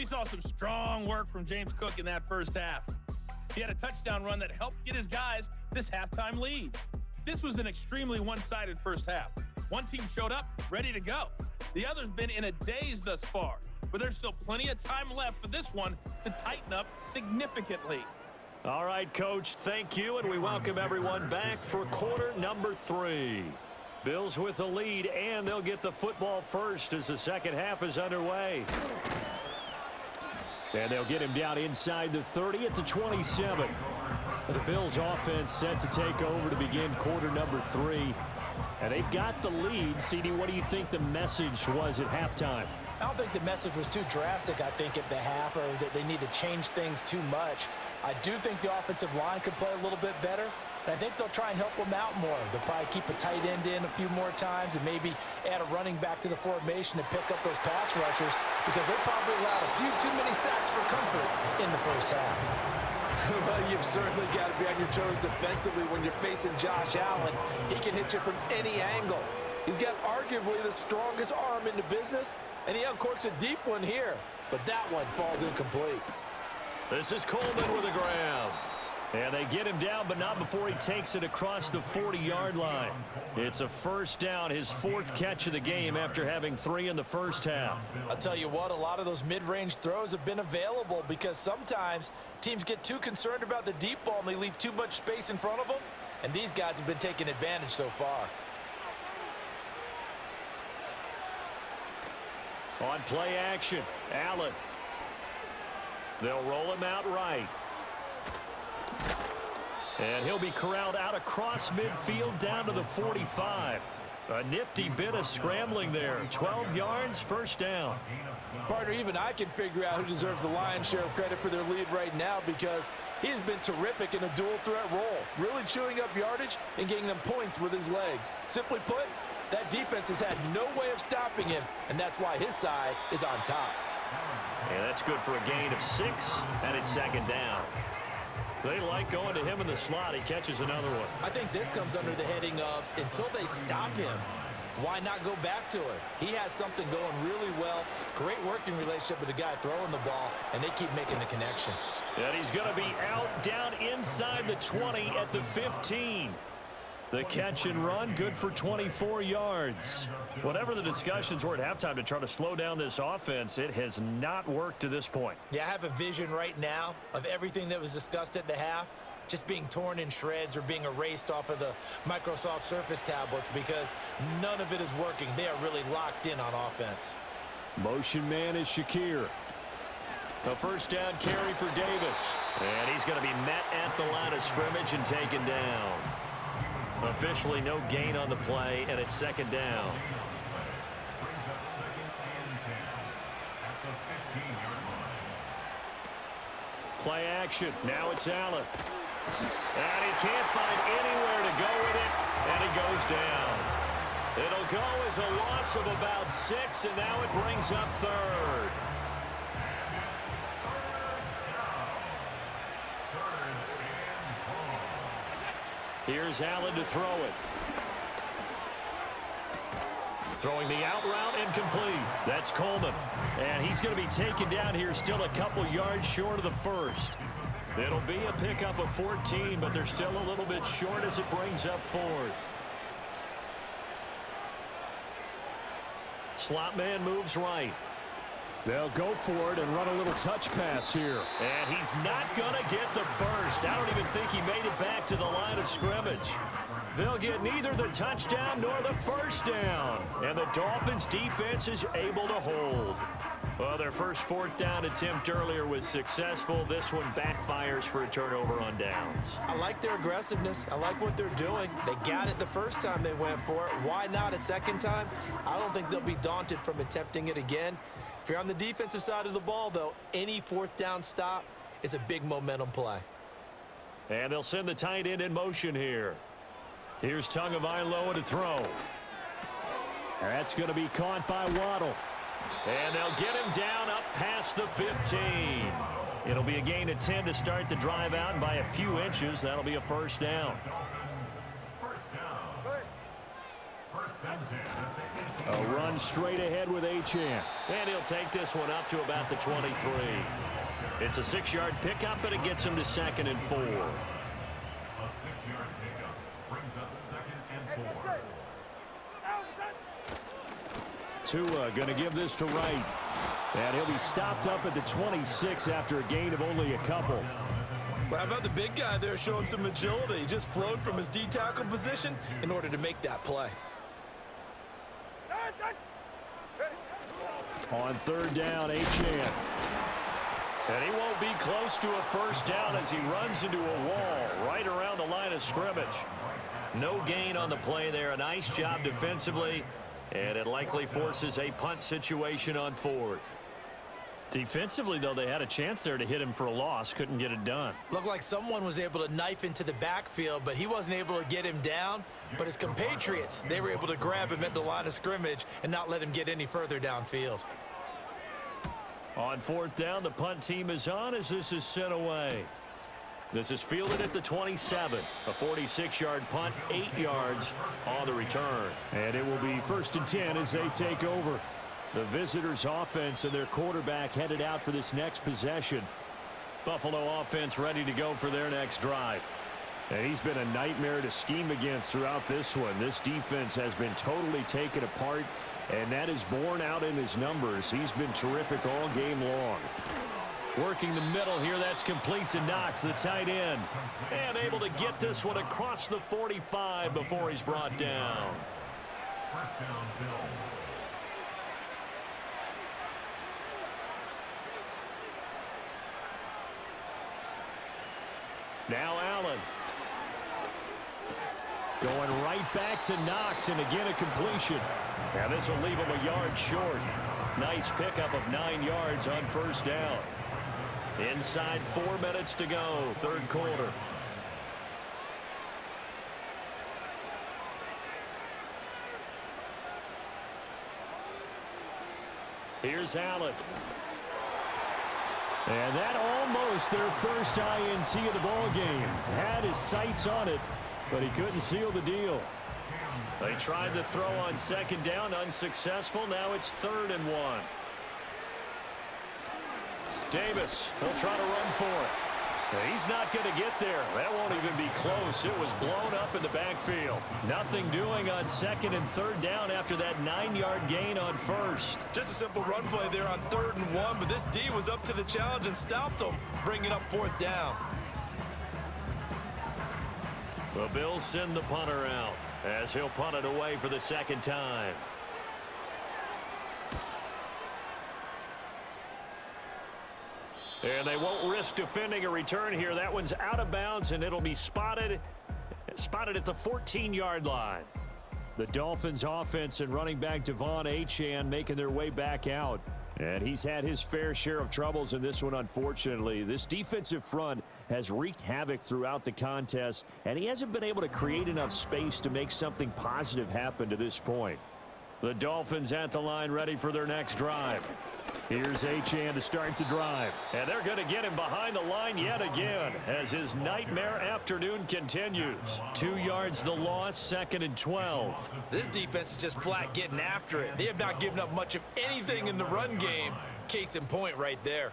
We saw some strong work from James Cook in that first half. He had a touchdown run that helped get his guys this halftime lead. This was an extremely one-sided first half. One team showed up, ready to go. The other's been in a daze thus far, but there's still plenty of time left for this one to tighten up significantly. All right, Coach, thank you, and we welcome everyone back for quarter number 3. Bills with the lead, and they'll get the football first as the second half is underway. And they'll get him down inside the 30 at the 27. The Bills offense set to take over to begin quarter number 3. And they've got the lead. CD, what do you think the message was at halftime? I don't think the message was too drastic, I think, at the half, or that they need to change things too much. I do think the offensive line could play a little bit better, and I think they'll try and help them out more. They'll probably keep a tight end in a few more times and maybe add a running back to the formation to pick up those pass rushers, because they probably allowed a few too many sacks for comfort in the first half. Well, you've certainly got to be on your toes defensively when you're facing Josh Allen. He can hit you from any angle. He's got arguably the strongest arm in the business, and he uncorks a deep one here, but that one falls incomplete. This is Coleman with the ground. And they get him down, but not before he takes it across the 40-yard line. It's a first down, his 4th catch of the game after having 3 in the first half. I'll tell you what, a lot of those mid-range throws have been available because sometimes teams get too concerned about the deep ball and they leave too much space in front of them, and these guys have been taking advantage so far. On play action, Allen. They'll roll him out right. And he'll be corralled out across midfield down to the 45. A nifty bit of scrambling there. 12 yards, first down. Partner, even I can figure out who deserves the lion's share of credit for their lead right now, because he has been terrific in a dual threat role, really chewing up yardage and getting them points with his legs. Simply put, that defense has had no way of stopping him, and that's why his side is on top. And that's good for a gain of 6, and it's second down. They like going to him in the slot. He catches another one. I think this comes under the heading of, until they stop him, why not go back to it? He has something going really well. Great working relationship with the guy throwing the ball, and they keep making the connection. And he's going to be out down inside the 20 at the 15. The catch and run, good for 24 yards. Whatever the discussions were at halftime to try to slow down this offense, it has not worked to this point. Yeah, I have a vision right now of everything that was discussed at the half just being torn in shreds or being erased off of the Microsoft Surface tablets, because none of it is working. They are really locked in on offense. Motion man is Shakir. A first down carry for Davis. And he's going to be met at the line of scrimmage and taken down. Officially no gain on the play, and it's second down. Play action. Now it's Allen. And he can't find anywhere to go with it, and he goes down. It'll go as a loss of about 6, and now it brings up 3rd. Here's Allen to throw it. Throwing the out route, incomplete. That's Coleman. And he's going to be taken down here, still a couple yards short of the first. It'll be a pickup of 14, but they're still a little bit short as it brings up 4th. Slot man moves right. They'll go for it and run a little touch pass here. And he's not going to get the first. I don't even think he made it back to the line of scrimmage. They'll get neither the touchdown nor the first down. And the Dolphins defense is able to hold. Well, their first 4th down attempt earlier was successful. This one backfires for a turnover on downs. I like their aggressiveness. I like what they're doing. They got it the first time they went for it. Why not a second time? I don't think they'll be daunted from attempting it again. If you're on the defensive side of the ball, though, any 4th down stop is a big momentum play. And they'll send the tight end in motion here. Here's Tagovailoa to throw. That's going to be caught by Waddle. And they'll get him down up past the 15. It'll be a gain of 10 to start the drive out, and by a few inches, that'll be a first down. First A run straight ahead with Achane. And he'll take this one up to about the 23. It's a 6-yard pickup, but it gets him to 2nd and 4. A 6-yard pickup brings up 2nd and 4. Tua going to give this to Wright. And he'll be stopped up at the 26 after a gain of only a couple. Well, how about the big guy there showing some agility? He just flowed from his D-tackle position in order to make that play. On 3rd down, Achane. And he won't be close to a first down as he runs into a wall right around the line of scrimmage. No gain on the play there. A nice job defensively, and it likely forces a punt situation on 4th. Defensively, though, they had a chance there to hit him for a loss. Couldn't get it done. Looked like someone was able to knife into the backfield, but he wasn't able to get him down. But his compatriots, they were able to grab him at the line of scrimmage and not let him get any further downfield. On 4th down, the punt team is on as this is sent away. This is fielded at the 27. A 46-yard punt, 8 yards on the return. And it will be 1st and 10 as they take over. The visitors' offense and their quarterback headed out for this next possession. Buffalo offense ready to go for their next drive. And he's been a nightmare to scheme against throughout this one. This defense has been totally taken apart, and that is borne out in his numbers. He's been terrific all game long. Working the middle here, that's complete to Knox, the tight end. And able to get this one across the 45 before he's brought down. First down, Bill. Now Allen. Going right back to Knox, and again a completion. Now this will leave him a yard short. Nice pickup of 9 yards on 1st down. Inside 4 minutes to go, 3rd quarter. Here's Allen. And that almost their first INT of the ball game. Had his sights on it, but he couldn't seal the deal. They tried to throw on 2nd down, unsuccessful. Now it's 3rd and 1. Davis, he'll try to run for it. He's not going to get there. That won't even be close. It was blown up in the backfield. Nothing doing on 2nd and 3rd down after that 9-yard gain on 1st. Just a simple run play there on 3rd and 1, but this D was up to the challenge and stopped him, bringing up 4th down. The Bills send the punter out as he'll punt it away for the 2nd time. And they won't risk defending a return here. That one's out of bounds, and it'll be spotted at the 14-yard line. The Dolphins offense and running back Devon Achane making their way back out. And he's had his fair share of troubles in this one, unfortunately. This defensive front has wreaked havoc throughout the contest, and he hasn't been able to create enough space to make something positive happen to this point. The Dolphins at the line ready for their next drive. Here's Achane to start the drive. And they're going to get him behind the line yet again as his nightmare afternoon continues. 2 yards the loss, 2nd and 12. This defense is just flat getting after it. They have not given up much of anything in the run game. Case in point right there.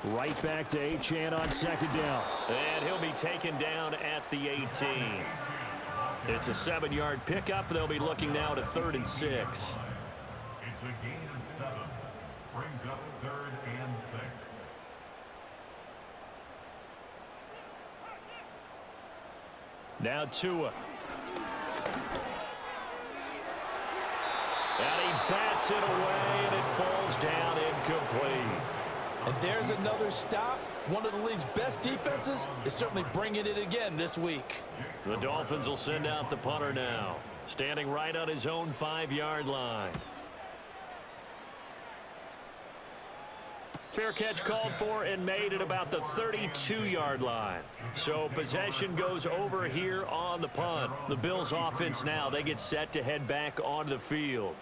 Right back to Achane on 2nd down. And he'll be taken down at the 18. It's a 7-yard pickup. They'll be looking now to 3rd and 6. It's a gain of 7. Brings up 3rd and 6. Now Tua. And he bats it away, and it falls down incomplete. And there's another stop. One of the league's best defenses is certainly bringing it again this week. The Dolphins will send out the punter now, standing right on his own 5-yard line. Fair catch called for and made at about the 32-yard line. So possession goes over here on the punt. The Bills offense now, they get set to head back onto the field.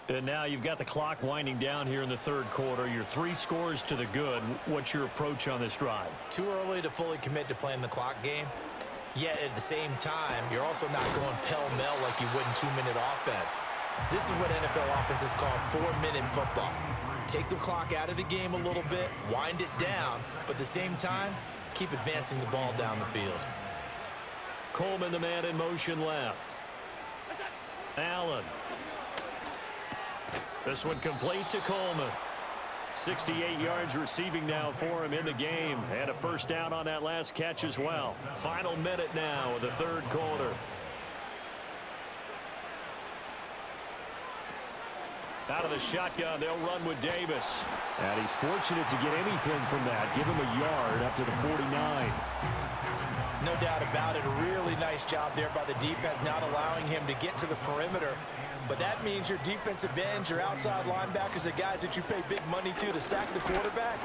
And now you've got the clock winding down here in the third quarter. You're 3 scores to the good. What's your approach on this drive? Too early to fully commit to playing the clock game. Yet at the same time, you're also not going pell-mell like you would in 2-minute offense. This is what NFL offenses call 4-minute football. Take the clock out of the game a little bit, wind it down, but at the same time, keep advancing the ball down the field. Coleman, the man in motion left. Allen. This one complete to Coleman. 68 yards receiving now for him in the game. And a first down on that last catch as well. Final minute now of the third quarter. Out of the shotgun, they'll run with Davis. And he's fortunate to get anything from that. Give him a yard up to the 49. No doubt about it. A really nice job there by the defense, not allowing him to get to the perimeter. But that means your defensive ends, your outside linebackers, the guys that you pay big money to sack the quarterback,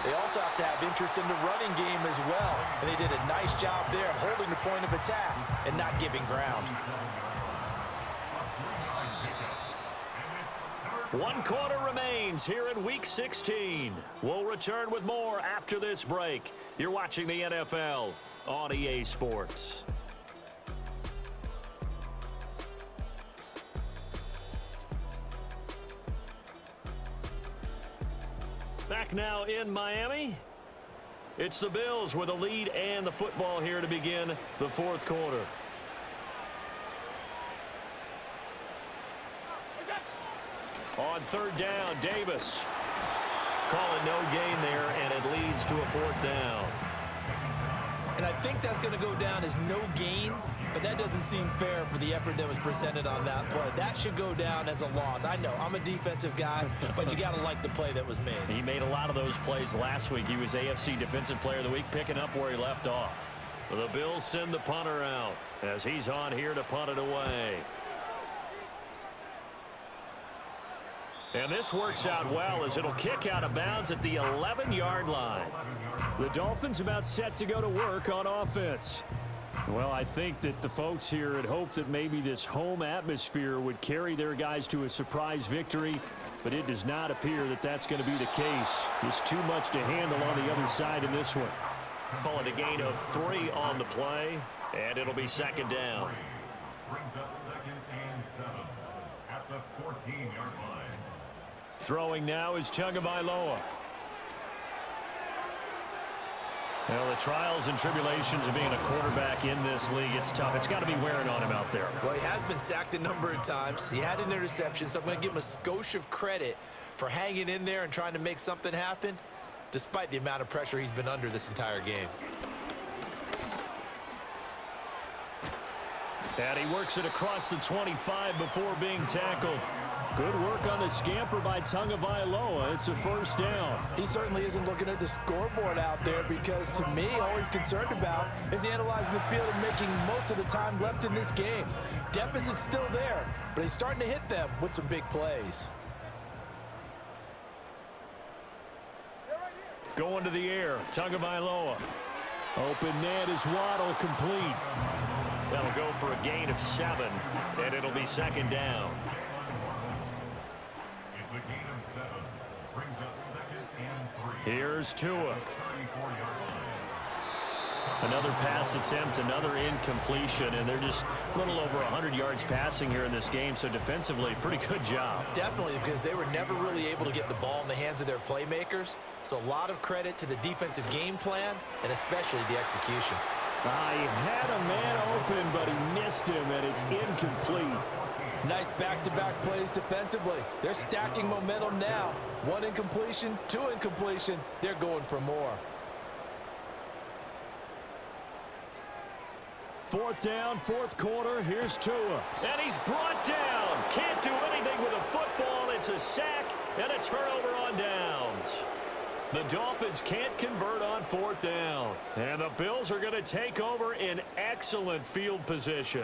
they also have to have interest in the running game as well. And they did a nice job there of holding the point of attack and not giving ground. 1 quarter remains here in Week 16. We'll return with more after this break. You're watching the NFL on EA Sports. Back now in Miami. It's the Bills with a lead and the football here to begin the fourth quarter. On third down, Davis. Calling no gain there, and it leads to a fourth down. And I think that's going to go down as no gain, but that doesn't seem fair for the effort that was presented on that play. That should go down as a loss. I know, I'm a defensive guy, but you got to like the play that was made. He made a lot of those plays last week. He was AFC Defensive Player of the Week, picking up where he left off. The Bills send the punter out as he's on here to punt it away. And this works out well as it'll kick out of bounds at the 11-yard line. The Dolphins about set to go to work on offense. Well, I think that the folks here had hoped that maybe this home atmosphere would carry their guys to a surprise victory, but it does not appear that that's going to be the case. There's too much to handle on the other side in this one. Call it a gain of 3 on the play, and it'll be second down. Brings up 2nd and 7 at the 14-yard line. Throwing now is Tagovailoa. Well, the trials and tribulations of being a quarterback in this league, it's tough. It's got to be wearing on him out there. Well, he has been sacked a number of times. He had an interception, so I'm going to give him a skosh of credit for hanging in there and trying to make something happen, despite the amount of pressure he's been under this entire game. And he works it across the 25 before being tackled. Good work on the scamper by Tagovailoa. It's a first down. He certainly isn't looking at the scoreboard out there because, to me, all he's concerned about is analyzing the field and making most of the time left in this game. Deficit's still there, but he's starting to hit them with some big plays. Going to the air, Tagovailoa. Open man is Waddle, complete. That'll go for a gain of 7, and it'll be second down. It's a gain of 7. Brings up 2nd and 3. Here's Tua. 34-yard line. Another pass attempt, another incompletion, and they're just a little over 100 yards passing here in this game, so defensively, pretty good job. Definitely, because they were never really able to get the ball in the hands of their playmakers, so a lot of credit to the defensive game plan and especially the execution. He had a man open, but he missed him, and it's incomplete. Nice back-to-back plays defensively. They're stacking momentum now. 1 incompletion, 2 incompletion. They're going for more. Fourth down, fourth quarter. Here's Tua. And he's brought down. Can't do anything with a football. It's a sack and a turnover on downs. The Dolphins can't convert on fourth down. And the Bills are going to take over in excellent field position.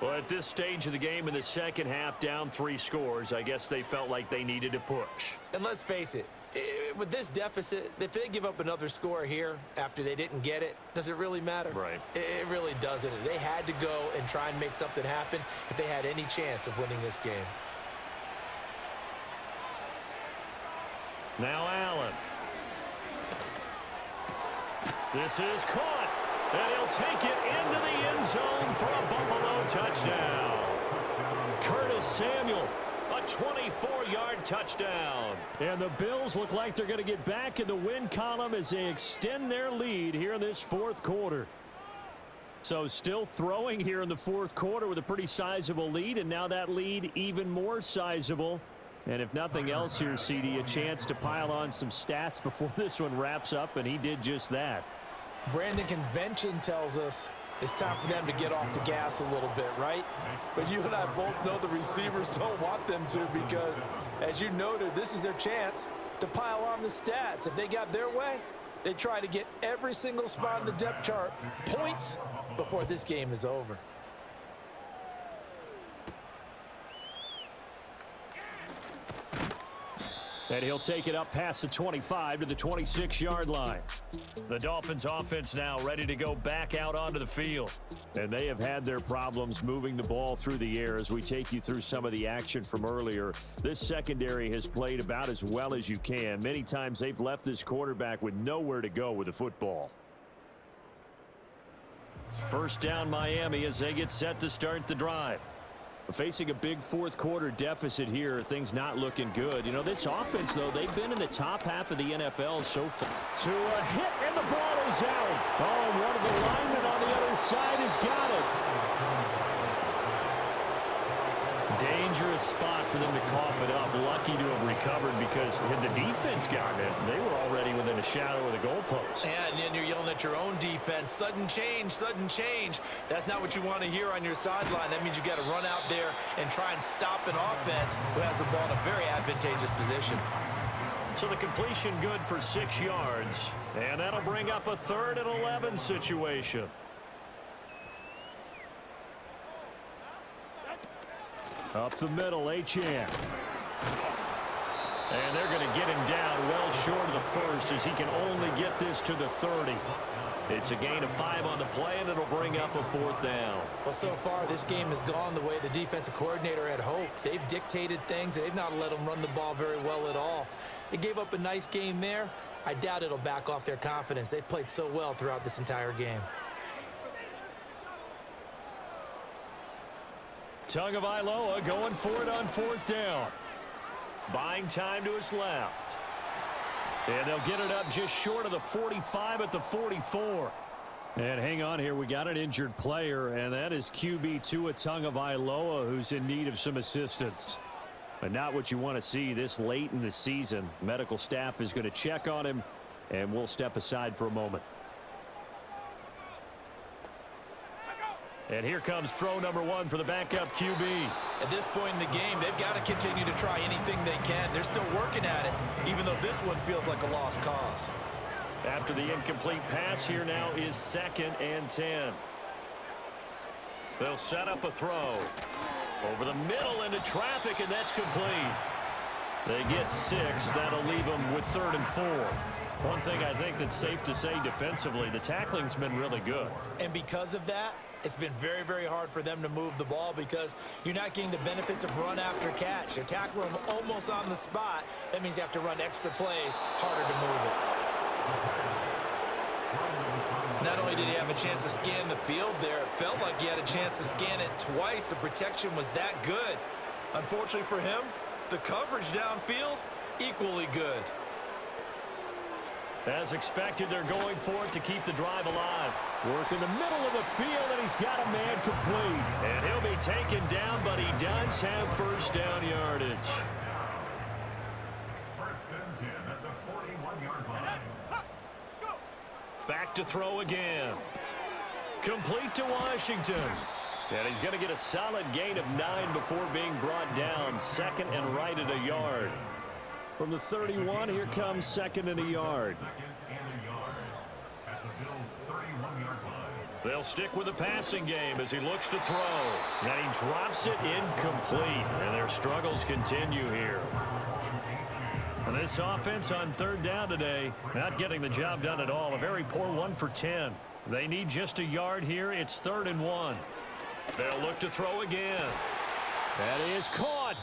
Well, at this stage of the game in the second half, down 3 scores, I guess they felt like they needed to push. And let's face it, with this deficit, if they give up another score here after they didn't get it, does it really matter? Right. It really doesn't. They had to go and try and make something happen if they had any chance of winning this game. Now Allen. This is caught. And he'll take it into the end zone for a Buffalo touchdown. Curtis Samuel, a 24-yard touchdown. And the Bills look like they're going to get back in the win column as they extend their lead here in this fourth quarter. So still throwing here in the fourth quarter with a pretty sizable lead, and now that lead even more sizable. And if nothing else here, CD, a chance to pile on some stats before this one wraps up, and he did just that. Brandon, convention tells us it's time for them to get off the gas a little bit, right? But you and I both know the receivers don't want them to, because, as you noted, this is their chance to pile on the stats. If they got their way, they try to get every single spot in the depth chart points before this game is over. And he'll take it up past the 25 to the 26-yard line. The Dolphins offense now ready to go back out onto the field. And they have had their problems moving the ball through the air as we take you through some of the action from earlier. This secondary has played about as well as you can. Many times they've left this quarterback with nowhere to go with the football. First down Miami as they get set to start the drive. Facing a big fourth quarter deficit here, things not looking good. You know, this offense, though, they've been in the top half of the NFL so far. To a hit, and the ball is out. Oh, and one of the linemen on the other side has got it. Dangerous spot for them to cough it up. Lucky to have recovered, because had the defense gotten it, they were already within a shadow of the goalpost. Yeah, and then you're yelling at your own defense. Sudden change, sudden change. That's not what you want to hear on your sideline. That means you got to run out there and try and stop an offense who has the ball in a very advantageous position. So the completion good for 6 yards, and that'll bring up a 3rd and 11 situation. Up the middle, Achane. And they're going to get him down well short of the first, as he can only get this to the 30. It's a gain of 5 on the play, and it'll bring up a 4th down. Well, so far, this game has gone the way the defensive coordinator had hoped. They've dictated things. They've not let them run the ball very well at all. They gave up a nice game there. I doubt it'll back off their confidence. They've played so well throughout this entire game. Tagovailoa going for it on 4th down. Buying time to his left. And they'll get it up just short of the 45 at the 44. And hang on here, we got an injured player, and that is QB Tua Tagovailoa, who's in need of some assistance. But not what you want to see this late in the season. Medical staff is going to check on him, and we'll step aside for a moment. And here comes throw number 1 for the backup QB. At this point in the game, they've got to continue to try anything they can. They're still working at it, even though this one feels like a lost cause. After the incomplete pass, here now is 2nd and 10. They'll set up a throw. Over the middle into traffic, and that's complete. They get 6. That'll leave them with 3rd and 4. One thing I think that's safe to say defensively, the tackling's been really good. And because of that, it's been very, very hard for them to move the ball, because you're not getting the benefits of run after catch. They tackle them almost on the spot. That means you have to run extra plays, harder to move it. Not only did he have a chance to scan the field there, it felt like he had a chance to scan it twice. The protection was that good. Unfortunately for him, the coverage downfield, equally good. As expected, they're going for it to keep the drive alive. Work in the middle of the field, and he's got a man complete. And he'll be taken down, but he does have 1st down yardage. 1st and 10 at the 41-yard line. Back to throw again. Complete to Washington. And he's going to get a solid gain of 9 before being brought down. 2nd and right at a yard. From the 31, here comes 2nd and a yard. 2nd and a yard at the Bills' 31-yard line. They'll stick with the passing game as he looks to throw. And he drops it incomplete. And their struggles continue here. And this offense on 3rd down today, not getting the job done at all. A very poor 1 for 10. They need just a yard here. It's 3rd and 1. They'll look to throw again. That is caught.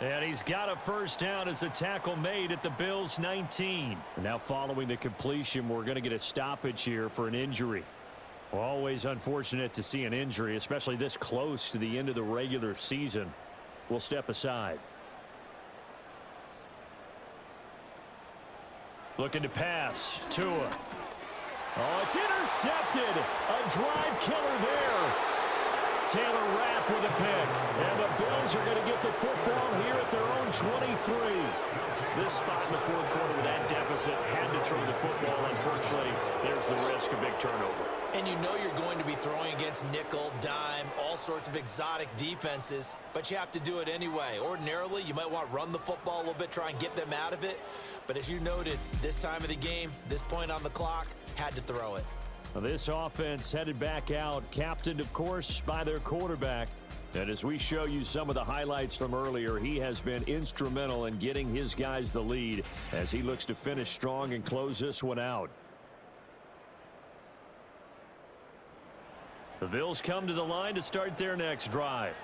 And he's got a first down as a tackle made at the Bills' 19. And now following the completion, we're going to get a stoppage here for an injury. Always unfortunate to see an injury, especially this close to the end of the regular season. We'll step aside. Looking to pass. Tua. Oh, it's intercepted. A drive killer there. Taylor Rapp with a pick. And the Bills are going to get the football here at their own 23. This spot in the fourth quarter with that deficit had to throw the football. Unfortunately, there's the risk of big turnover. And you know you're going to be throwing against nickel, dime, all sorts of exotic defenses, but you have to do it anyway. Ordinarily, you might want to run the football a little bit, try and get them out of it. But as you noted, this time of the game, this point on the clock, had to throw it. This offense headed back out, captained, of course, by their quarterback. And as we show you some of the highlights from earlier, he has been instrumental in getting his guys the lead as he looks to finish strong and close this one out. The Bills come to the line to start their next drive.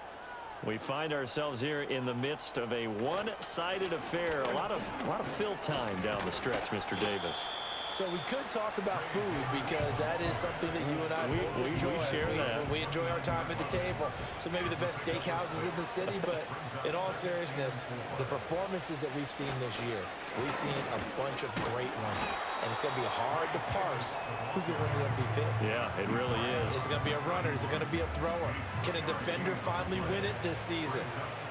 We find ourselves here in the midst of a one-sided affair. A lot of fill time down the stretch, Mr. Davis. So we could talk about food because that is something that you and I both enjoy. We share that. We enjoy our time at the table. So maybe the best steakhouses in the city, but in all seriousness, the performances that we've seen this year, we've seen a bunch of great ones. And it's going to be hard to parse who's going to win the MVP. Yeah, it really is. Is it going to be a runner? Is it going to be a thrower? Can a defender finally win it this season?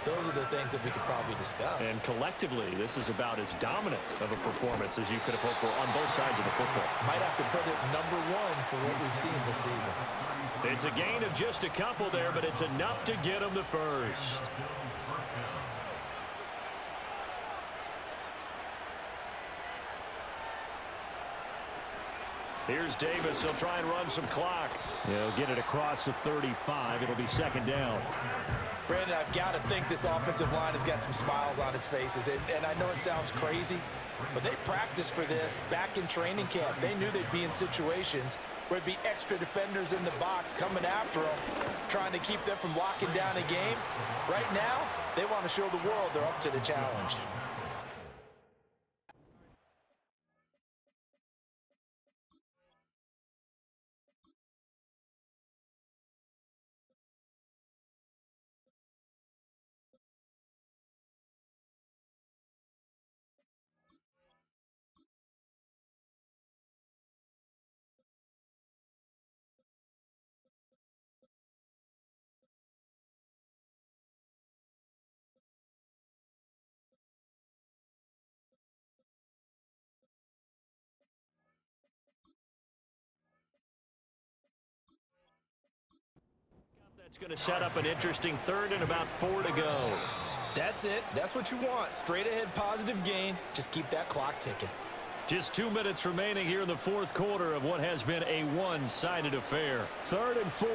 Those are the things that we could probably discuss. And collectively, this is about as dominant of a performance as you could have hoped for on both sides of the football. Might have to put it #1 for what we've seen this season. It's a gain of just a couple there, but it's enough to get them the first. Here's Davis. He'll try and run some clock. He'll get it across the 35. It'll be second down. Brandon, I've got to think this offensive line has got some smiles on its faces. And I know it sounds crazy, but they practiced for this back in training camp. They knew they'd be in situations where there'd be extra defenders in the box coming after them, trying to keep them from locking down a game. Right now, they want to show the world they're up to the challenge. That's going to set up an interesting third and about 4 to go. That's it. That's what you want. Straight ahead positive gain. Just keep that clock ticking. Just 2 minutes remaining here in the fourth quarter of what has been a one-sided affair. 3rd and 4.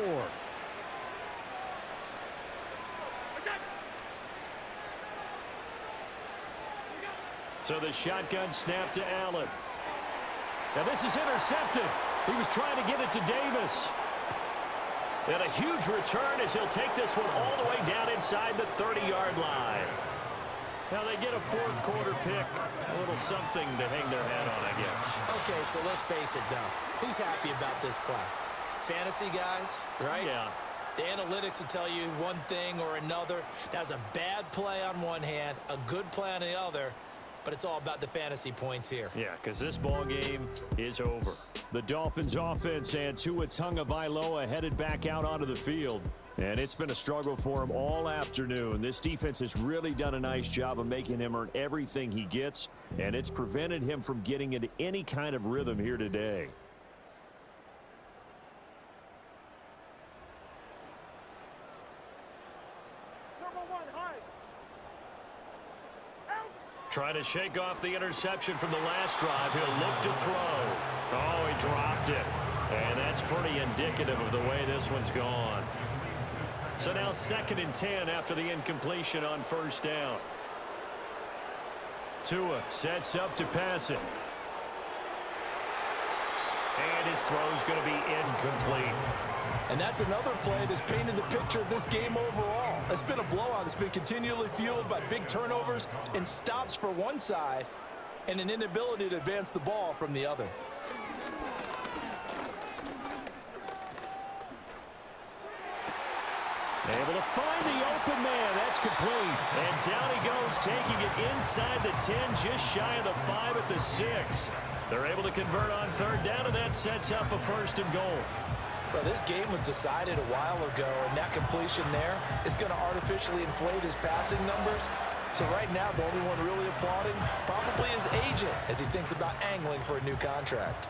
So the shotgun snap to Allen. Now this is intercepted. He was trying to get it to Davis. And a huge return as he'll take this one all the way down inside the 30-yard line. Now they get a fourth quarter pick. A little something to hang their hat on, I guess. Okay, so let's face it, though. Who's happy about this play? Fantasy guys, right? Yeah. The analytics will tell you one thing or another. That's a bad play on one hand, a good play on the other. But it's all about the fantasy points here. Yeah, because this ball game is over. The Dolphins offense and Tua Tagovailoa headed back out onto the field. And it's been a struggle for him all afternoon. This defense has really done a nice job of making him earn everything he gets. And it's prevented him from getting into any kind of rhythm here today. Trying to shake off the interception from the last drive. He'll look to throw. Oh, he dropped it. And that's pretty indicative of the way this one's gone. So now 2nd and 10 after the incompletion on first down. Tua sets up to pass it. And his throw's going to be incomplete. And that's another play that's painted the picture of this game overall. It's been a blowout. It's been continually fueled by big turnovers and stops for one side and an inability to advance the ball from the other. Able to find the open man. That's complete. And down he goes, taking it inside the 10, just shy of the 5 at the 6. They're able to convert on third down, and that sets up a 1st and goal. Well, this game was decided a while ago, and that completion there is going to artificially inflate his passing numbers. So right now, the only one really applauding probably his agent as he thinks about angling for a new contract.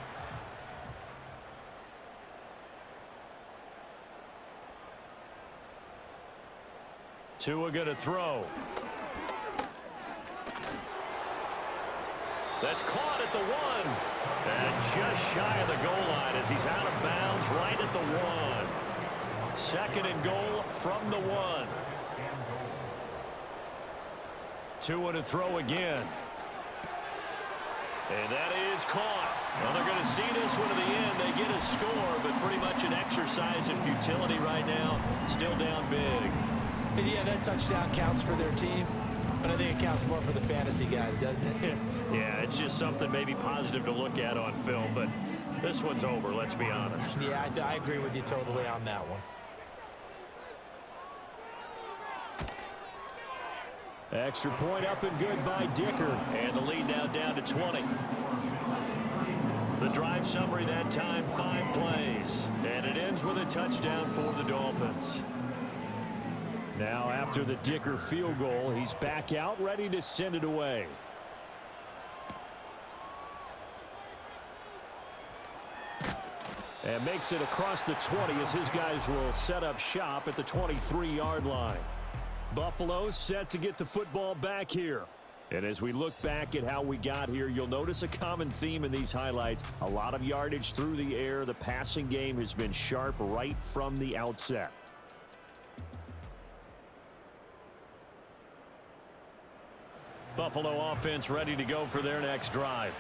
Tua going to throw. That's caught at the 1. And just shy of the goal line as he's out of bounds right at the 1. 2nd and goal from the 1. Tua to throw again. And that is caught. Well, they're going to see this one to the end. They get a score, but pretty much an exercise in futility right now. Still down big. And yeah, that touchdown counts for their team, but I think it counts more for the fantasy guys, doesn't it? Yeah, it's just something maybe positive to look at on film, but this one's over, let's be honest. Yeah, I agree with you totally on that one. Extra point up and good by Dicker. And the lead now down to 20. The drive summary that time, 5 plays. And it ends with a touchdown for the Dolphins. Now after the Dicker field goal, he's back out ready to send it away. And makes it across the 20 as his guys will set up shop at the 23-yard line. Buffalo set to get the football back here. And as we look back at how we got here, you'll notice a common theme in these highlights. A lot of yardage through the air. The passing game has been sharp right from the outset. Buffalo offense ready to go for their next drive.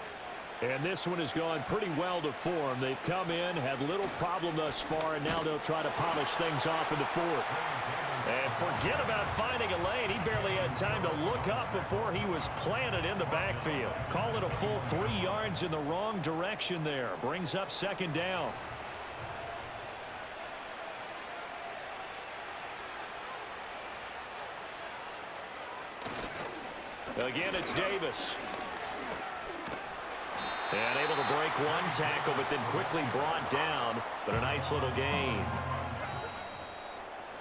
And this one has gone pretty well to form. They've come in, had little problem thus far, and now they'll try to polish things off in the 4th. And forget about finding a lane. He barely had time to look up before he was planted in the backfield. Call it a full 3 yards in the wrong direction there. Brings up 2nd down. Again, it's Davis. And able to break one tackle, but then quickly brought down. But a nice little gain.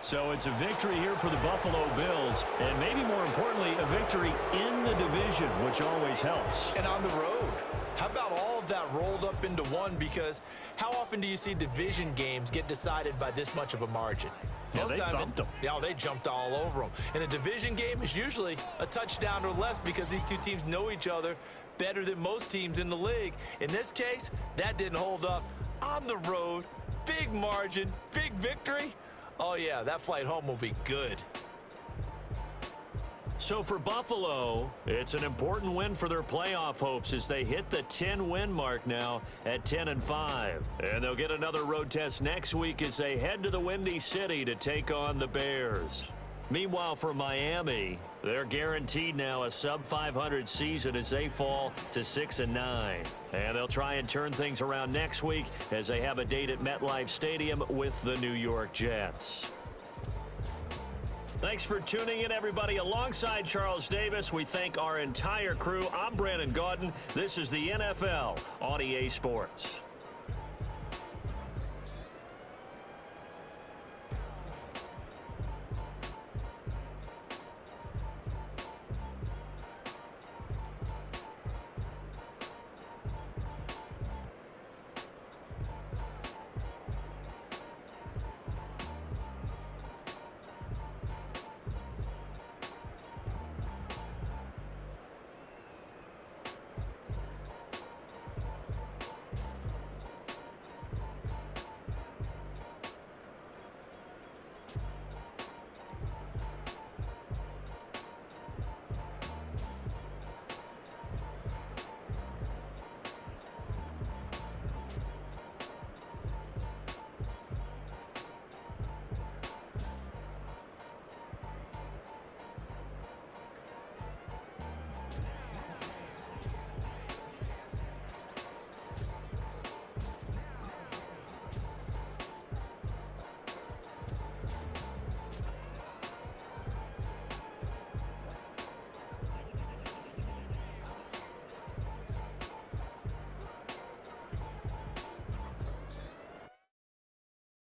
So it's a victory here for the Buffalo Bills. And maybe more importantly, a victory in the division, which always helps. And on the road. How about all of that rolled up into one? Because how often do you see division games get decided by this much of a margin? Yeah, they thumped them. Yeah, they jumped all over them. And a division game is usually a touchdown or less because these two teams know each other better than most teams in the league. In this case, that didn't hold up. On the road, big margin, big victory. Oh, yeah, that flight home will be good. So for Buffalo, it's an important win for their playoff hopes as they hit the 10-win mark now at 10-5. And they'll get another road test next week as they head to the Windy City to take on the Bears. Meanwhile, for Miami, they're guaranteed now a sub-500 season as they fall to 6-9. And they'll try and turn things around next week as they have a date at MetLife Stadium with the New York Jets. Thanks for tuning in, everybody. Alongside Charles Davis, we thank our entire crew. I'm Brandon Gaudin. This is the NFL on EA Sports.